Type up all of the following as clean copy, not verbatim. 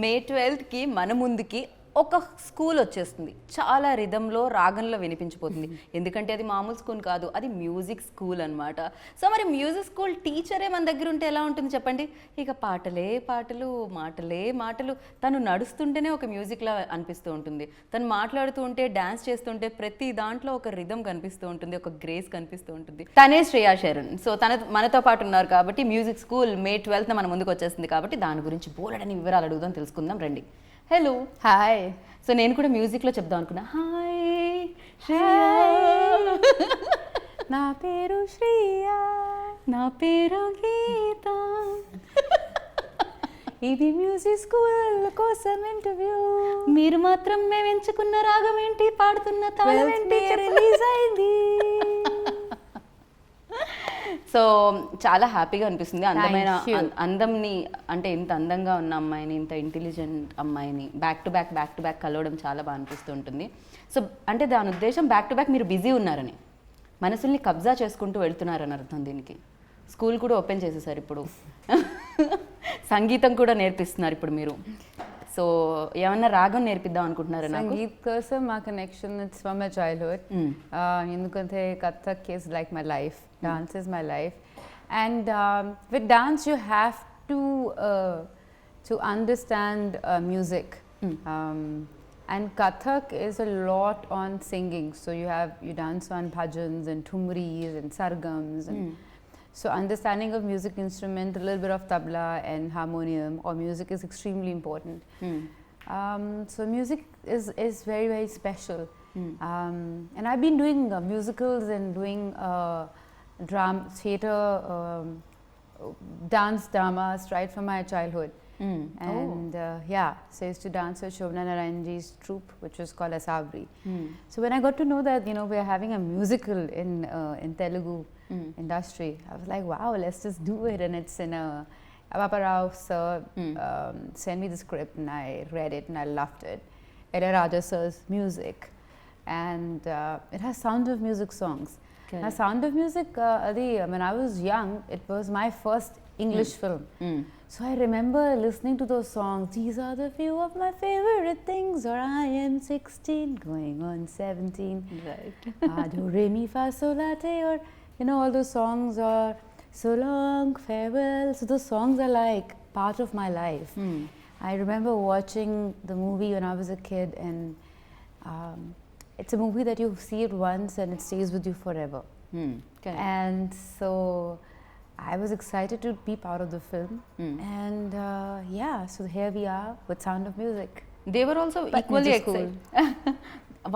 మే 12కి మన ముందుకి ఒక స్కూల్ వచ్చేస్తుంది. చాలా రిధంలో రాగంలో వినిపించిపోతుంది. ఎందుకంటే అది మామూలు స్కూల్ కాదు, అది మ్యూజిక్ స్కూల్ అనమాట. సో మరి మ్యూజిక్ స్కూల్ టీచరే మన దగ్గర ఉంటే ఎలా ఉంటుంది చెప్పండి? ఇక పాటలే పాటలు, మాటలే మాటలు. తను నడుస్తుంటేనే ఒక మ్యూజిక్లా అనిపిస్తూ ఉంటుంది. తను మాట్లాడుతూ ఉంటే, డాన్స్ చేస్తుంటే ప్రతి దాంట్లో ఒక రిధం కనిపిస్తూ ఉంటుంది, ఒక గ్రేస్ కనిపిస్తూ ఉంటుంది. తనే శ్రేయా శరణ్. సో మనతో పాటు ఉన్నారు కాబట్టి మ్యూజిక్ స్కూల్ మే 12న మన ముందుకు వచ్చేస్తుంది కాబట్టి దాని గురించి బోలెడని వివరాలు అడుగుదాం, తెలుసుకుందాం రండి. Hello, hi. సో నేను కూడా మ్యూజిక్లో చెప్దాం అనుకున్నా. హాయ్ నా పేరు శ్రీయ, నా పేరు గీత, ఇది మ్యూజిక్ స్కూల్ కోసం ఇంటర్వ్యూ. మీరు మాత్రం మేము ఎంచుకున్న రాగం ఏంటి, పాడుతున్న తాళం ఏంటి రిలీజ్ అయింది. సో చాలా హ్యాపీగా అనిపిస్తుంది. అందమైన అందంని, అంటే ఇంత అందంగా ఉన్న అమ్మాయిని, ఇంత ఇంటెలిజెంట్ అమ్మాయిని బ్యాక్ టు బ్యాక్ కలవడం చాలా బాగా అనిపిస్తూ ఉంటుంది. సో అంటే దాని ఉద్దేశం బ్యాక్ టు బ్యాక్ మీరు బిజీ ఉన్నారని, మనసుల్ని కబ్జా చేసుకుంటూ వెళ్తున్నారని అర్థం. దీనికి స్కూల్ కూడా ఓపెన్ చేసేసారు ఇప్పుడు, సంగీతం కూడా నేర్పిస్తున్నారు ఇప్పుడు మీరు. సో ఏమన్నా రాగం నేర్పిద్దాం అనుకుంటున్నారా? సంగీత్ కోసం మా connection it's from my childhood. ఎందుకంటే Kathak is like my life, dance is my life. And with dance you have to understand music. And Kathak is a lot on singing. So you dance on bhajans and thumris and sargams. And so understanding of music instrument, a little bit of tabla and harmonium or music is extremely important. So music is very, very special. And I've been doing musicals and doing theatre, dance dramas right from my childhood. And so I used to dance with Shobna Narayanji's troupe, which was called Asabri. So when I got to know that we're having a musical in Telugu industry, I was like, wow, let's just do it. And it's in a Papa Rao sir sent me the script and I read it and I loved it. Ilayaraja sir's music, and it has Sound of Music songs. Okay. Now Sound of Music, when I was young, it was my first English film. So I remember listening to those songs. These are the few of my favorite things. Or I am 16, going on 17. Right. Do re mi fa sol la te. Or all those songs. Or so long farewell. So those songs are like part of my life. I remember watching the movie when I was a kid, and it's a movie that you see it once and it stays with you forever. Okay. And so I was excited to be part of the film. And so here we are with Sound of Music. They were also equally excited.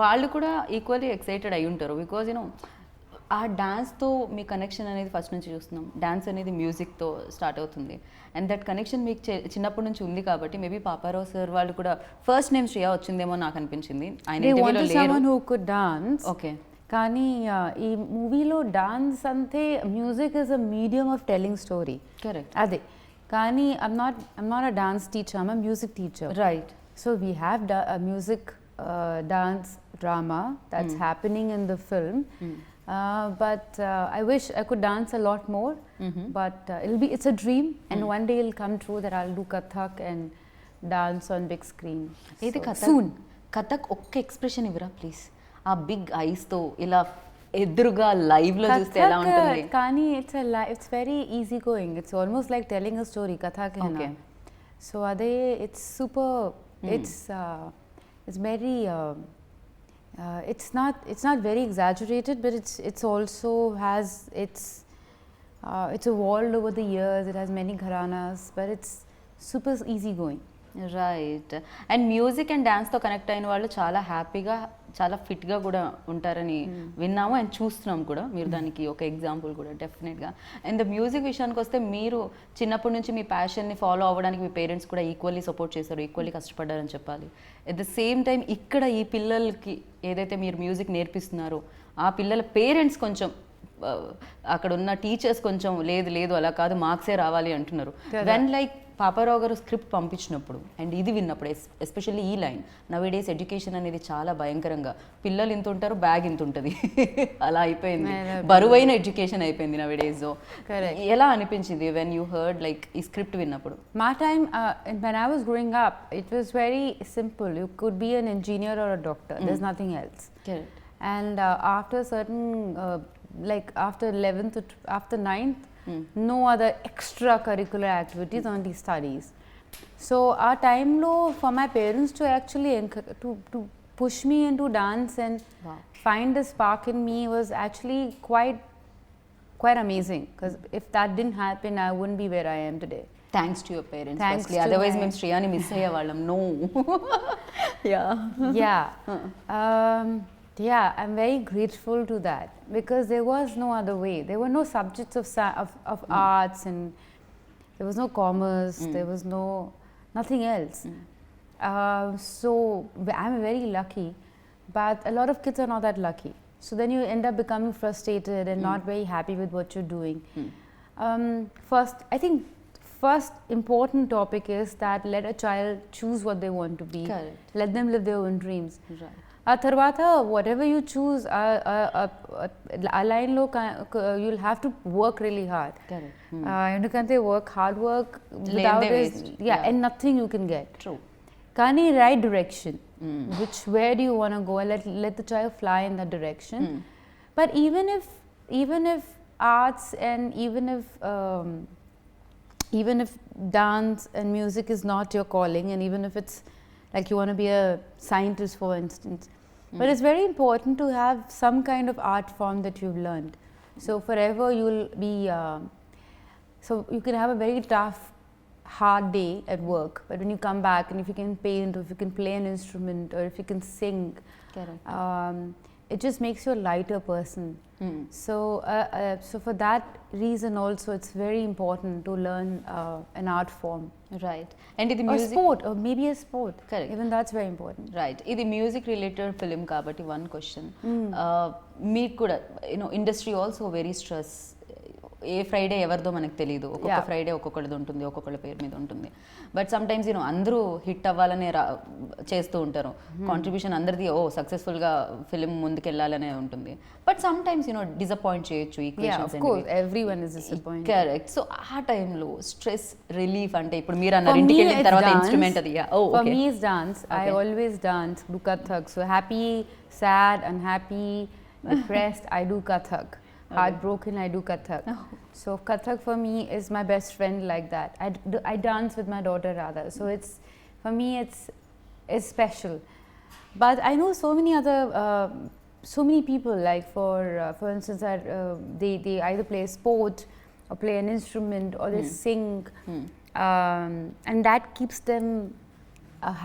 వాళ్ళు కూడా equally excited అయి ఉంటారు. Because ఆ డాన్స్తో మీ connection అనేది first నుంచి చూస్తున్నాం. Dance అనేది మ్యూజిక్తో start అవుతుంది. అండ్ దట్ కనెక్షన్ మీకు చిన్నప్పటి నుంచి ఉంది కాబట్టి మేబీ పాపారావు సార్ వాళ్ళు కూడా ఫస్ట్ నేమ్ శ్రేయ వచ్చిందేమో నాకు అనిపించింది. ఆయన ఇంటర్వ్యూలో లేరు. ఓకే. కానీ ఈ మూవీలో డాన్స్ అంటే music is a medium of telling story. Correct. అదే. కానీ I'm not a dance teacher, I'm a music teacher. Right. So we have music dance drama that's happening in the film. But I wish I could dance a lot more. But it's a dream, and one day it'll come true that I'll do Kathak and dance on big screen. Soon. Kathak ఒక్క expression ఇవ్వరా please? ఆ big ఐస్తో ఇలా ఎదురుగా లైవ్లో చూస్తే ఎలా ఉంటుంది? కానీ it's very easy going. It's almost like telling a story. Kathak hai na. So ade it's super. It's very. It's not very exaggerated, but it's also has it's evolved over the years. It has many gharanas, but it's super easy going. Right. And music and డాన్స్తో connect అయిన వాళ్ళు చాలా హ్యాపీగా, చాలా ఫిట్గా కూడా ఉంటారని విన్నాము అండ్ చూస్తున్నాం కూడా. మీరు దానికి ఒక ఎగ్జాంపుల్ కూడా డెఫినెట్గా. అండ్ ద మ్యూజిక్ విషయానికి వస్తే మీరు చిన్నప్పటి నుంచి మీ ప్యాషన్ని ఫాలో అవ్వడానికి మీ పేరెంట్స్ కూడా ఈక్వల్లీ సపోర్ట్ చేశారు, ఈక్వల్లీ కష్టపడ్డారని చెప్పాలి. అట్ ద సేమ్ టైం ఇక్కడ ఈ పిల్లలకి ఏదైతే మీరు మ్యూజిక్ నేర్పిస్తున్నారో ఆ పిల్లల పేరెంట్స్ కొంచెం, అక్కడ ఉన్న టీచర్స్ కొంచెం లేదు అలా కాదు మార్క్సే రావాలి అంటున్నారు. వెన్ లైక్ పాపారావు గారు స్క్రిప్ట్ పంపించినప్పుడు అండ్ ఇది విన్నప్పుడు ఎస్పెషల్లీ ఈ లైన్ నవేడేస్ ఎడ్యుకేషన్ అనేది చాలా భయంకరంగా పిల్లలు ఇంత ఉంటారు బ్యాగ్ ఇంత ఉంటుంది అలా అయిపోయింది బరువైన ఎడ్యుకేషన్ అయిపోయింది నవేడేస్. ఎలా అనిపించింది వెన్ యూ హర్డ్ లైక్ ఈ స్క్రిప్ట్ విన్నప్పుడు? My time, when I was growing up, it was very simple. You could be an engineer or a doctor. There's nothing else. Correct. And after certain, like after 11th, after 9th, no other extracurricular activities, only studies. So our time low for my parents to actually to push me into dance and find a spark in me was actually quite amazing. Because if that didn't happen, I wouldn't be where I am today. Thanks to your parents. Thanks firstly. to Otherwise, my- మేము శ్రేయాని miss అయ్యేవాళ్ళం. No. Yeah. Yeah. Yeah, I'm very grateful to that because there was no other way. There were no subjects of arts, and there was no commerce. There was nothing else. So I'm very lucky, but a lot of kids are not that lucky. So then you end up becoming frustrated and not very happy with what you're doing. I think first important topic is that let a child choose what they want to be. Correct. Let them live their own dreams. Right. ఆ తర్వాత whatever you choose, ఆ లైన్లో you'll have to work really hard. Correct. ఎందుకంటే hard work without లేనిదే is, waste. yeah, and nothing you can get. True. కానీ right direction, where do you want to go, and let the child fly in that direction. But even if arts and even if dance and music is not your calling, and even if it's like you want to be a scientist, for instance, but it's very important to have some kind of art form that you've learned. So forever you'll be so you can have a very tough, hard day at work, but when you come back and if you can paint, or if you can play an instrument, or if you can sing, Correct. it just makes you a lighter person. So for that reason also it's very important to learn an art form. Right. And ఇది Or music sport, or maybe a sport. Correct. Even that's very important. Right, ఇది music related film కాబట్టి one question, మీకు కూడా you know industry also very stress. ఏ Friday ఎవరిదో మనకు తెలియదు, ఒక్కొక్క ఫ్రైడే ఒక్కొక్కటిది ఉంటుంది, ఒక్కొక్కళ్ళ పేరు మీద ఉంటుంది. బట్ సమ్ టైమ్స్ యూనో అందరూ హిట్ అవ్వాలనే చేస్తూ ఉంటారు, కాంట్రిబ్యూషన్ అందరిది సక్సెస్ఫుల్గా ఫిలిం ముందుకెళ్ళాలనే ఉంటుంది. But some times you know disappoint చేయొచ్చు Yeah, of course, everyone is disappointed. Correct. So ఆ టైంలో స్ట్రెస్ రిలీఫ్ అంటే ఇప్పుడు మీరు అన్నారు ఇంటికి వెళ్ళిన తర్వాత ఇన్స్ట్రుమెంట్ అది. For me it's dance. I always dance, do Kathak. So happy, sad, unhappy, depressed, I do Kathak. Heartbroken, I do Kathak. So Kathak for me is my best friend like that. I dance with my daughter rather. So it's, for me it's special. But I know so many other so many people, like for instance they either play sport or play an instrument or they sing, and that keeps them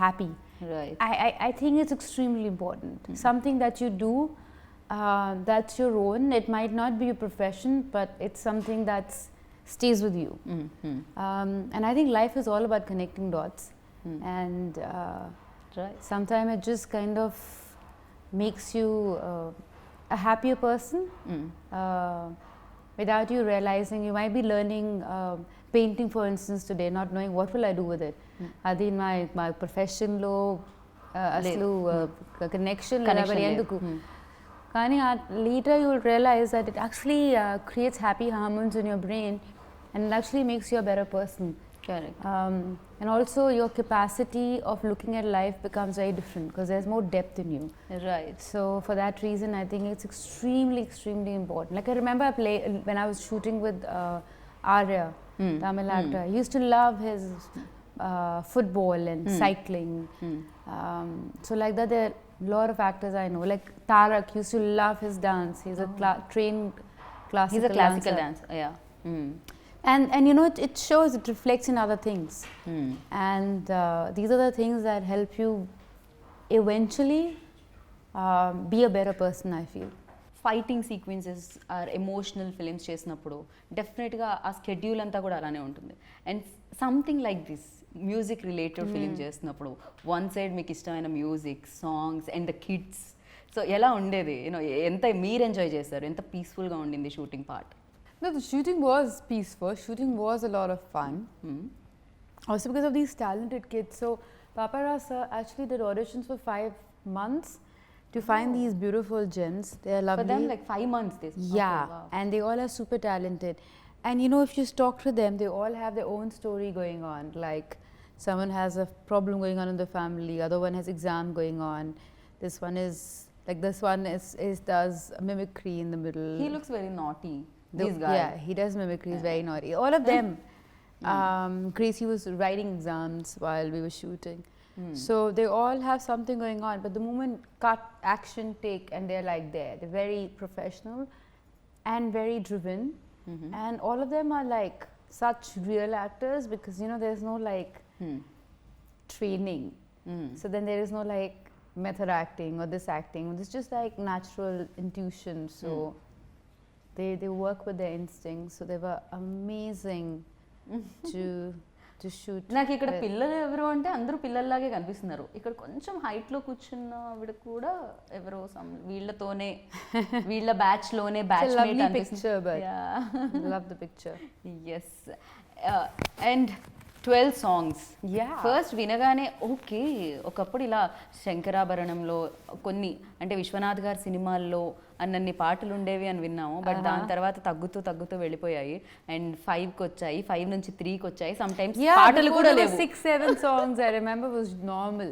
happy. Right. I think it's extremely important. Something that you do that's your own. It might not be a profession, but it's something that stays with you. And I think life is all about connecting dots. And Right. sometimes it just kind of makes you a happier person without you realizing. You might be learning painting, for instance, today, not knowing what will I do with it. Adi my profession lo aslu connection లేదు. కానీ later you will realize that it actually creates happy hormones in your brain, and it actually makes you a better person. Correct. And also your capacity of looking at life becomes very different because there's more depth in you. Right. So for that reason I think it's extremely important. Like I remember when I was shooting with Arya, Tamil actor. I used to love his football and cycling. So like that there are a lot of actors I know. Like Tarak used to love his dance. He's a trained classical He's a classical dancer. dancer. Yeah. And you know it shows, it reflects in other things. And these are the things that help you eventually be a better person, I feel. Fighting sequences or emotional films చేసినప్పుడు డెఫినెట్గా ఆ schedule అంతా కూడా అలానే ఉంటుంది. And something like this music related film చేసినప్పుడు one side మీకు ఇష్టమైన music, songs and the kids, so ఎలా ఉండేది? యూనో ఎంత మీరు ఎంజాయ్ చేస్తారు, ఎంత పీస్ఫుల్గా ఉండింది shooting part? No, the shooting was peaceful. Shooting was a lot of fun. Also because of these talented kids. So Papa Ras actually did auditions for 5 months to find these beautiful gems. They are lovely. For them, like 5 months. Yeah, Okay, wow. and they all are super talented. And you know, if you talk to them, they all have their own story going on. Like someone has a problem going on in the family, other one has exam going on. This one does mimicry in the middle. He looks very naughty. This guy. Yeah, he does mimicry. He's very naughty. All of them. Gracie was writing exams while we were shooting. So they all have something going on. But the moment cut, action, take, and they're like there. They're very professional and very driven. And all of them are like such real actors because, you know, there's no like training. So then there is no like method acting or this acting. It's just like natural intuition. So they work with their instincts. So they were amazing to shoot. నాకు ఇక్కడ పిల్లలు ఎవరు అంటే అందరూ పిల్లల్లాగే కనిపిస్తున్నారు. ఇక్కడ కొంచెం height లో కూర్చున్న ఆవిడ కూడా ఎవరో వీళ్ళతోనే వీళ్ళ బ్యాచ్ లోనే బ్యాచ్ మేట్ అనిపిస్తుంది. Love the picture. Yes. And 12 songs. Yeah. First వినగానే ఓకే, ఒకప్పుడు ఇలా శంకరాభరణంలో కొన్ని అంటే విశ్వనాథ్ గారి సినిమాల్లో అన్నన్ని పాటలు ఉండేవి అని విన్నాము. బట్ దాని తర్వాత తగ్గుతూ వెళ్ళిపోయాయి. అండ్ 5కి వచ్చాయి, 5 నుంచి 3కి వచ్చాయి. సమ్ టైమ్స్ పాటలు కూడా లేవు. 6-7 songs I remember was normal.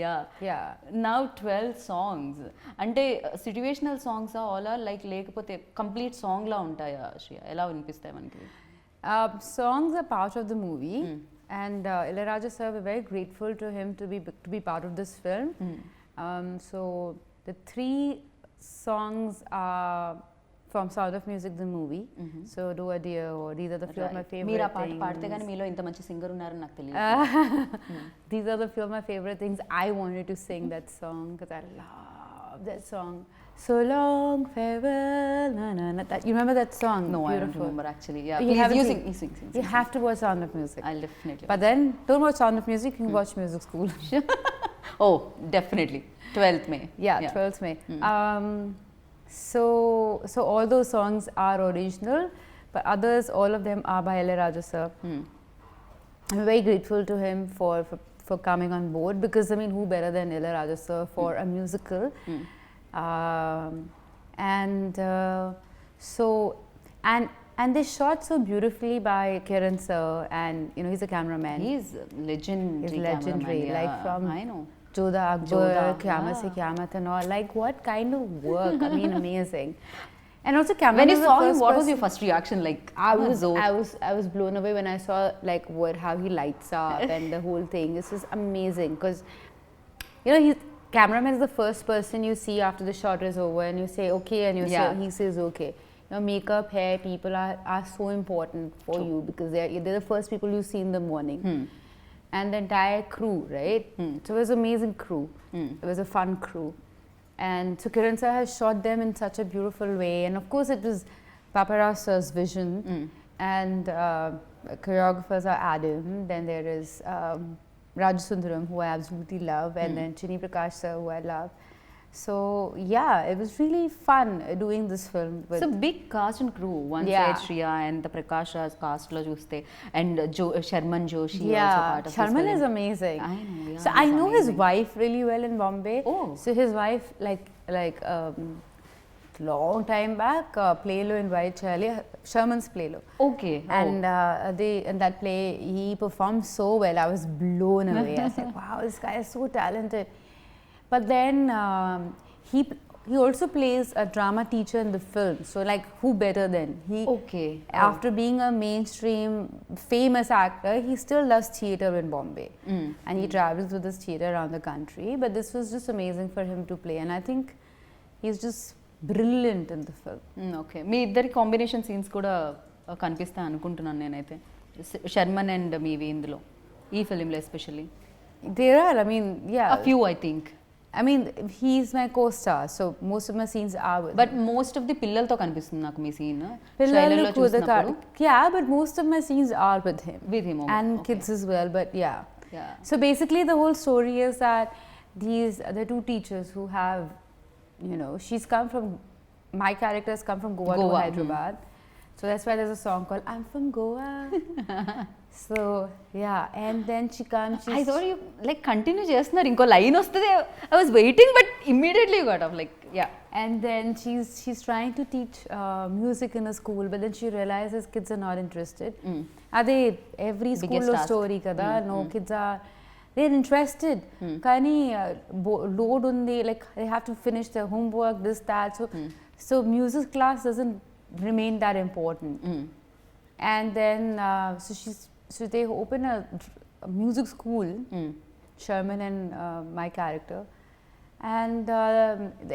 Yeah. Now 12 songs. అంటే situational songs all are like లేకపోతే కంప్లీట్ సాంగ్ లా ఉంటాయా శ్రియ? ఎలా వినిపిస్తాయి మనకి? Songs are part of the movie, and Ilayaraja sir, we're very grateful to him to be part of this film. So the 3 songs are from Sound of Music, the movie. So Do a Dear, or these are the few of my favorite మీరు ఆ పాట things. పాడితే కానీ మీలో ఇంత మంచి singer ఉన్నారని నాకు తెలియదు. These are the few of my favorite things. I wanted to sing that song because I love that song. So long farewell, na na na. You remember that song? No, Beautiful. I don't remember actually. Yeah, You please haven't you seen- sing. You have to watch Sound of Music. I'll definitely. But then, don't watch Sound of Music, you can watch Music School. Oh, definitely. 12th May. Yeah, 12th May. So all those songs are original, but others, all of them are by Ilayaraja sir. I'm very grateful to him for coming on board because, I mean, who better than Ilayaraja sir for a musical? And they shot so beautifully by Kiran sir, and you know, he's a cameraman. He's legendary. He's legendary, cameraman, like from I know. Jodha Akbar, Jodha, Qiyamah Se Qiyamah and all. Like, what kind of work? I mean, amazing. And also, camera. When you saw him, what was your first reaction? Like, I was blown away when I saw like how he lights up and the whole thing. This is amazing because, you know, cameraman is the first person you see after the shot is over, and you say okay, and he says okay. You know, makeup, hair, people are so important for you because they're the first people you see in the morning. And the entire crew, right? So it was an amazing crew. It was a fun crew. And so Kiran sir has shot them in such a beautiful way. And of course it was Papa Ras sir's vision. And choreographers are Adam. Then there is Rajasundaram, who I absolutely love. And then Chini Prakash sir, who I love. So yeah, it was really fun doing this film. It's a big cast and crew. One side Shriya and the Prakash Raj cast lo chuste, and Sharman Joshi also part of Sharman this is film. amazing. I know. Yeah, So I know his wife really well in Bombay. Oh. So his wife, like long time back, Playlo invited Charlie, Sherman's Playlo. Okay. And in that play, he performed so well. I was blown away. I said, wow, this guy is so talented. But then he also plays a drama teacher in the film. So like, who better than he? Okay. After being a mainstream famous actor, he still does theatre in Bombay, and he travels with his theatre around the country. But this was just amazing for him to play, and I think he's just brilliant in the film. Okay. మీ ఇద్దరి combination scenes కూడా కనిపిస్తాయి అనుకుంటున్నాను నేనైతే. Sharman and మీవి ఇందులో ఈ ఫిలింలో especially. There are, I mean, yeah. A few, I think. I mean, he's my co-star, so most of my scenes are with But most of the పిల్లలతో కనిపిస్తుంది నాకు మీ scene. Pillalu Kudakadu. Yeah, but most of my scenes are with him. With him, okay. And kids as well, but yeah. Yeah. So basically the whole story is that the 2 teachers who have, you know, my characters come from Goa to Hyderabad. So that's why there's a song called I'm from Goa. So yeah, and then she comes. I thought you like continue చేస్తున్నారు ఇంకో line వస్తుంది. I was waiting but immediately you got off like yeah. And then she's trying to teach music in a school, but then she realizes kids are not interested. Ade every school lo story kada. No kids are, they're interested. Kani load undi, like they have to finish their homework, this that. So music class doesn't remain that important. And then so they open a music school, Sherman and my character, and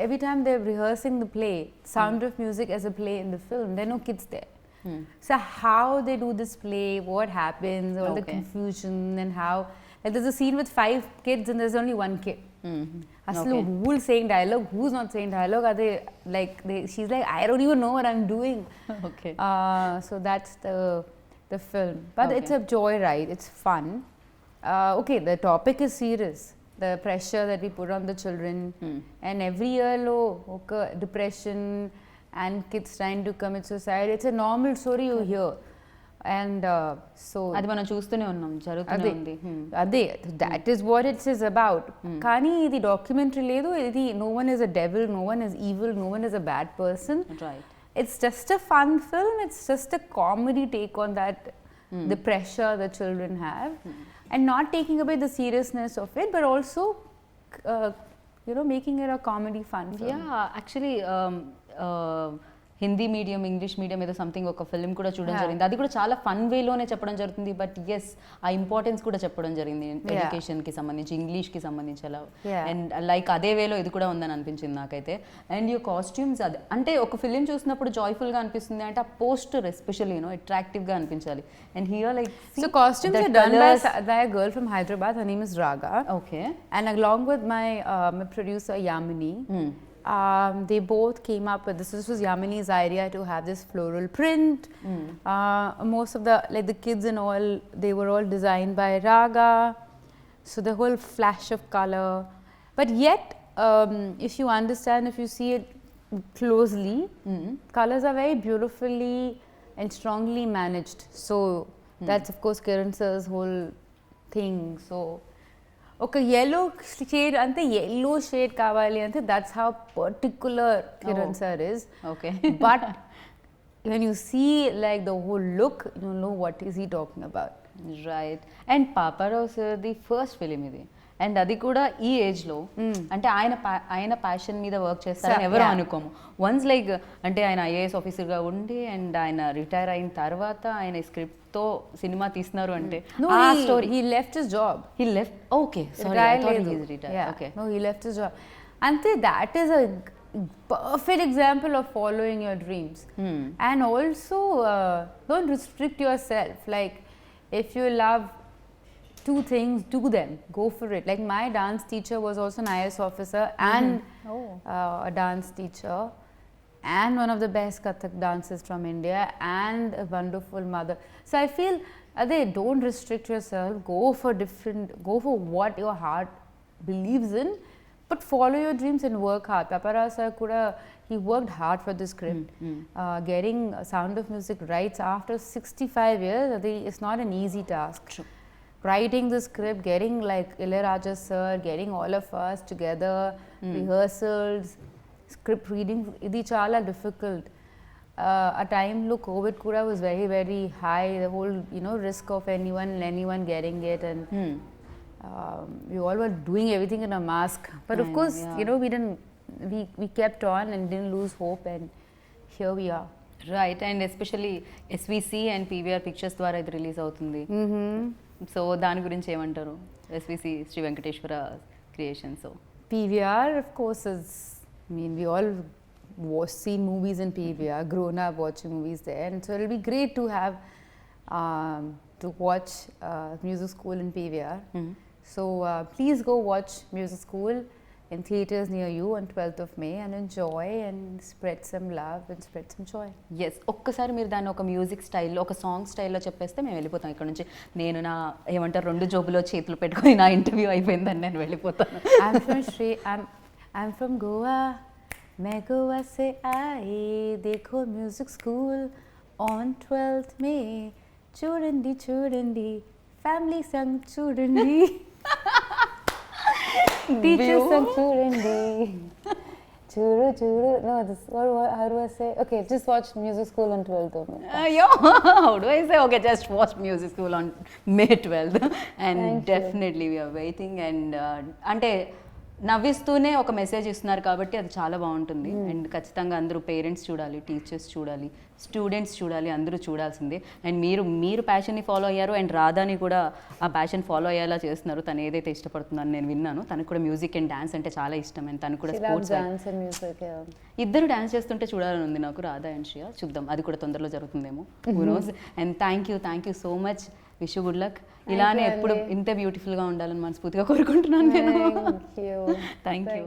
every time they're rehearsing the play, Sound of Music as a play in the film, there are no kids there. So how they do this play, what happens, all the confusion, and how, like, there's a scene with 5 kids and there's only 1 kid. Aslu who's saying dialogue, who's not saying dialogue, are they like she's like, I don't even know what I'm doing. Okay. So that's the film, but it's a joyride. It's fun. Okay, the topic is serious, the pressure that we put on the children, and every year okay, depression and kids trying to commit suicide. It's a normal story you hear, and so అది మనం చూస్తూనే ఉన్నాం, జరుగుతూనే ఉంది. అదే that is what it is about. కానీ ఇది documentary లేదు, ఇది no one is a devil, no one is evil, no one is a bad person. Right. It's just a fun film. It's just a comedy take on that, the pressure the children have, and not taking away the seriousness of it, but also, making it a comedy fun film. Yeah, actually, Hindi medium, English medium ఏదో something ఒక film కూడా చూడడం జరిగింది. అది కూడా చాలా fun వేలోనే చెప్పడం జరుగుతుంది, బట్ ఎస్ ఆ ఇంపార్టెన్స్ కూడా చెప్పడం జరిగింది ఎడ్యుకేషన్కి సంబంధించి, ఇంగ్లీష్కి సంబంధించి అలా. అండ్ లైక్ అదే వేలో ఇది కూడా ఉందని అనిపించింది నాకైతే. అండ్ యువర్ కాస్ట్యూమ్స్, అది అంటే ఒక ఫిలిం చూసినప్పుడు జాయ్ఫుల్గా అనిపిస్తుంది అంటే ఆ పోస్టర్ ఎస్పెషల్లీ అట్రాక్టివ్గా అనిపించాలి. And here like so costumes are done by a girl from Hyderabad. Her name is Raga. Okay. And along with my producer Yamini, they both came up with this. This was Yamini's idea to have this floral print. Most of the kids and all, they were all designed by Raga. So the whole flash of color. But yet, if you understand, if you see it closely, colors are very beautifully and strongly managed. So that's of course Kiran sir's whole thing. So ఒక yellow shade ante yellow shade kavali ante, that's how particular Kiran sir is. Okay. But when you see like the whole look, you know what is he talking about. Right. And Paparao sir the first film ఇది, and అది కూడా ఈ ఏజ్లో, అంటే ఆయన passion మీద work చేస్తారని ఎవరు అనుకోము. వన్స్ లైక్ అంటే ఆయన ఐఏఎస్ ఆఫీసర్గా ఉండి అండ్ ఆయన రిటైర్ అయిన తర్వాత ఆయన స్క్రిప్ట్తో సినిమా తీస్తున్నారు అంటే ఆ story. He left his job. He left. Okay, sorry, I thought he is retired. Yeah. Okay. No, he left his job. Ante that is a perfect example of following your dreams. And also don't restrict yourself. Like if you love 2 things, do them, go for it. Like my dance teacher was also an IAS officer and a dance teacher and one of the best Kathak dancers from India and a wonderful mother. So I feel don't restrict yourself, go for what your heart believes in, but follow your dreams and work hard. Papara sir kuda, he worked hard for this script. Getting Sound of Music rights after 65 years, it's not an easy task. True. Writing the script, getting like Ilayaraja sir, getting all of us together, rehearsals, script reading, idi chala difficult. A time lo COVID kuda was very very high, the whole risk of anyone getting it, and we all were doing everything in a mask, but of course we kept on and didn't lose hope, and here we are. Right. And especially SVC and PVR Pictures ద్వారా ఇది release అవుతుంది. So దాని గురించి ఏమంటారు? SVC Sri Venkateswara creation. So PVR of course is, we all seen movies in PVR, grown up watching movies there, and so it'll be great to have to watch music school in PVR. So please go watch music school in theatres near you on 12th of May and enjoy and spread some love and spread some joy. Yes, ఒక్కసారి మీరు దాన్ని ఒక music స్టైల్లో, ఒక song స్టైల్లో చెప్పేస్తే మేము వెళ్ళిపోతాం ఇక్కడ నుంచి. నేను నా ఏమంటారు 2 జోబులో చేతులు పెట్టుకొని నా ఇంటర్వ్యూ అయిపోయిందని నేను వెళ్ళిపోతాను. I'm from Goa, मैं गोवा से आई, देखो music school on 12th May, చూడండి చూడండి ఫ్యామిలీ సాంగ్ చూడండి టీచర్ సాంగ్ చూడండి చూడు చూడు no this how do I say okay just watch music school on 12th Yo, how do I say? Okay, just watch music school on May 12th. And Thank definitely we are waiting. And అంటే నవ్విస్తూనే ఒక message ఇస్తున్నారు కాబట్టి అది చాలా బాగుంటుంది. And ఖచ్చితంగా అందరూ parents చూడాలి, టీచర్స్ చూడాలి, స్టూడెంట్స్ చూడాలి, అందరూ చూడాల్సిందే. అండ్ మీరు ప్యాషన్ని ఫాలో అయ్యారు అండ్ రాధాని కూడా ఆ ప్యాషన్ ఫాలో అయ్యేలా చేస్తున్నారు. తను ఏదైతే ఇష్టపడుతుందని నేను విన్నాను. తనకు కూడా మ్యూజిక్ అండ్ డాన్స్ అంటే చాలా ఇష్టం. అండ్ తను కూడా స్పోర్ట్స్ ఇద్దరు డాన్స్ చేస్తుంటే చూడాలని ఉంది నాకు, రాధా అండ్ శ్రియ. చూద్దాం, అది కూడా తొందరలో జరుగుతుందేమో. Who knows. And thank you so much. Wish good luck. ఇలానే ఎప్పుడు ఇంత బ్యూటిఫుల్గా ఉండాలని మనస్ఫూర్తిగా కోరుకుంటున్నాను నేను. Thank you.